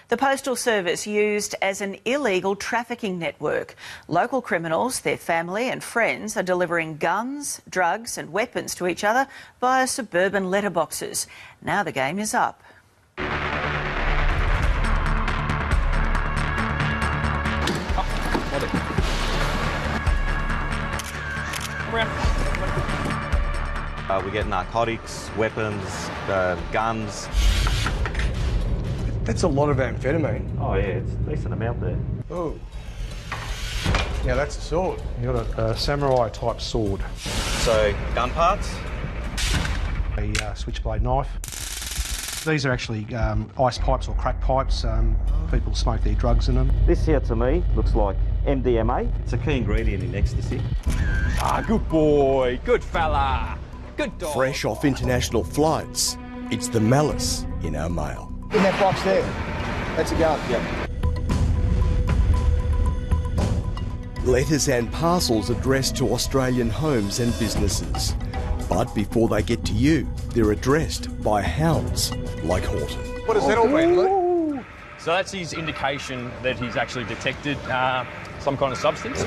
The Postal Service used as an illegal trafficking network. Local criminals, their family and friends are delivering guns, drugs and weapons to each other via suburban letterboxes. Now the game is up. We get narcotics, weapons, guns. That's a lot of amphetamine. Oh yeah, it's a decent amount there. Oh. Yeah, that's a sword. You've got a samurai type sword. So, gun parts? A switchblade knife. These are actually ice pipes or crack pipes. People smoke their drugs in them. This here to me looks like MDMA. It's a key ingredient in ecstasy. Ah, good boy, good fella, good dog. Fresh off international flights, it's the malice in our mail. In that box there. That's a gun. Yep. Letters and parcels addressed to Australian homes and businesses. But before they get to you, they're addressed by hounds like Horton. What does that all mean, Luke? So that's his indication that he's actually detected some kind of substance.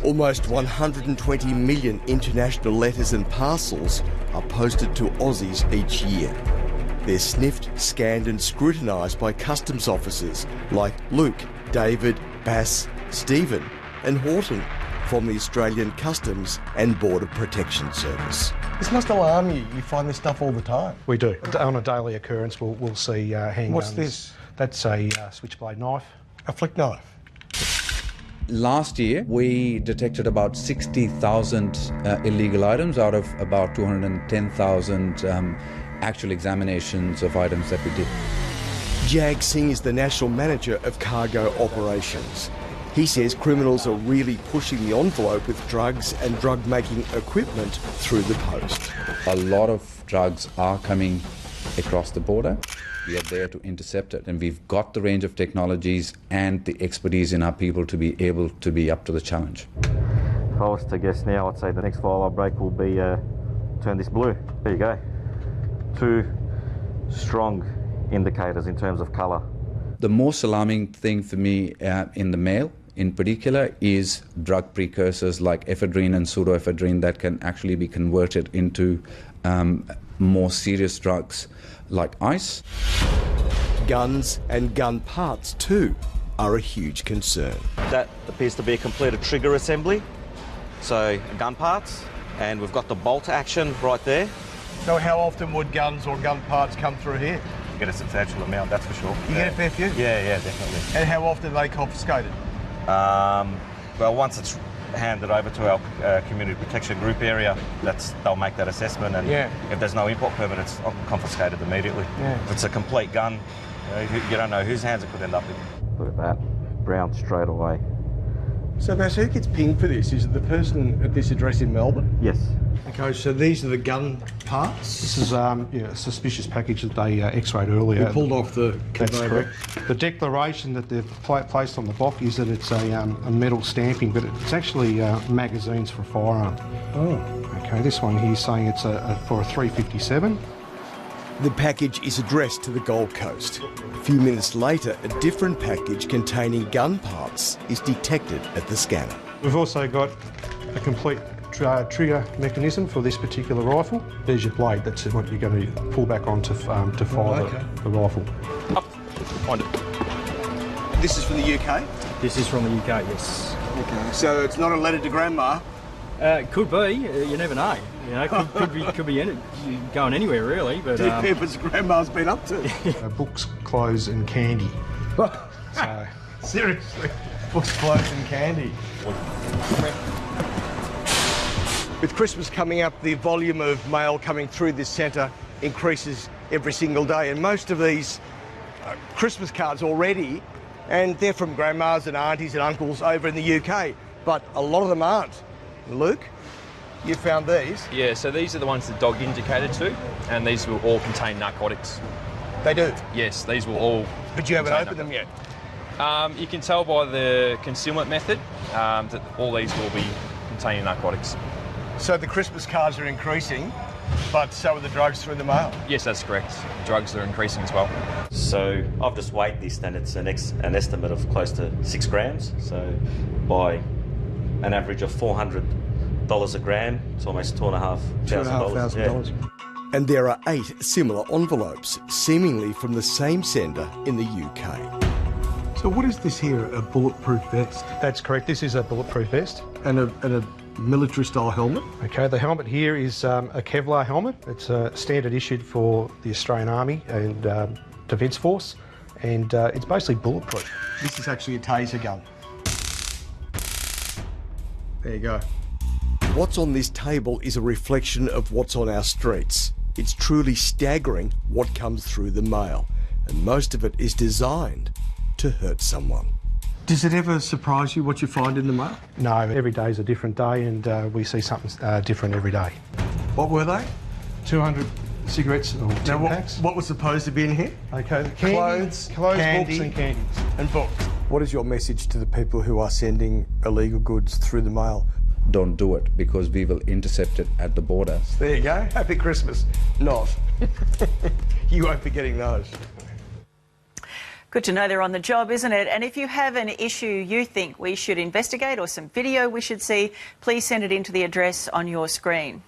Almost 120 million international letters and parcels are posted to Aussies each year. They're sniffed, scanned and scrutinised by customs officers like Luke, David, Bass, Stephen and Horton from the Australian Customs and Border Protection Service. This must alarm you. You find this stuff all the time. We do. On a daily occurrence, we'll see handguns. What's this? That's a switchblade knife. A flick knife. Last year, we detected about 60,000 illegal items out of about 210,000 actual examinations of items that we did. Jag Singh is the National Manager of Cargo Operations. He says criminals are really pushing the envelope with drugs and drug-making equipment through the post. A lot of drugs are coming across the border. We are there to intercept it, and we've got the range of technologies and the expertise in our people to be able to be up to the challenge. If I was to guess now, I'd say the next file I break will be turn this blue. There you go. Two strong indicators in terms of colour. The most alarming thing for me in the mail in particular is drug precursors like ephedrine and pseudoephedrine that can actually be converted into more serious drugs like ice. Guns and gun parts too are a huge concern. That appears to be a completed trigger assembly. So gun parts, and we've got the bolt action right there. So how often would guns or gun parts come through here? You get a substantial amount, that's for sure. You get a fair few? Yeah, definitely. And how often are they confiscated? Well, once it's handed over to our community protection group area, they'll make that assessment, and if there's no import permit, it's confiscated immediately. Yeah. If it's a complete gun, you don't know whose hands it could end up in. Look at that, brown straight away. So, Bass, who gets pinged for this? Is it the person at this address in Melbourne? Yes. Okay, so these are the gun parts? This is a suspicious package that they x-rayed earlier. You pulled off the That's conveyor. correct. The declaration that they've placed on the box is that it's a metal stamping, but it's actually magazines for a firearm. Oh. Okay, this one here is saying it's for a 357. The package is addressed to the Gold Coast. A few minutes later, a different package containing gun parts is detected at the scanner. We've also got a complete trigger mechanism for this particular rifle. There's your blade, that's what you're going to pull back on to fire the rifle. Up, find it. This is from the UK? This is from the UK, yes. Okay, so it's not a letter to Grandma? It could be, you never know. You know, could be going anywhere really, but... Yeah, but Grandma's been up to. Books, clothes and candy. So, seriously? Books, clothes and candy. With Christmas coming up, the volume of mail coming through this centre increases every single day, and most of these Christmas cards already, and they're from grandmas and aunties and uncles over in the UK, but a lot of them aren't. Luke, you found these? Yeah, so these are the ones the dog indicated to, and these will all contain narcotics. They do? Yes, these will all. But you haven't opened them yet? You can tell by the concealment method that all these will be containing narcotics. So the Christmas cards are increasing. But so are the drugs through the mail. Yes, that's correct. Drugs are increasing as well. So I've just weighed this, and it's an estimate of close to 6 grams. So by an average of $400 a gram, it's almost $2,500. $2,500. And there are 8 similar envelopes, seemingly from the same sender in the UK. So what is this here, a bulletproof vest? That's correct. This is a bulletproof vest. And a military-style helmet? Okay, the helmet here is a Kevlar helmet. It's standard issued for the Australian Army and Defence Force, and it's basically bulletproof. This is actually a taser gun. There you go. What's on this table is a reflection of what's on our streets. It's truly staggering what comes through the mail, and most of it is designed to hurt someone. Does it ever surprise you what you find in the mail? No, every day is a different day, and we see something different every day. What were they? 200 cigarettes or 10 packs. What was supposed to be in here? Okay, Clothes, books candy, and candies. and books. What is your message to the people who are sending illegal goods through the mail? Don't do it, because we will intercept it at the border. There you go. Happy Christmas. Not. You won't be getting those. Good to know they're on the job, isn't it? And if you have an issue you think we should investigate or some video we should see, please send it in to the address on your screen.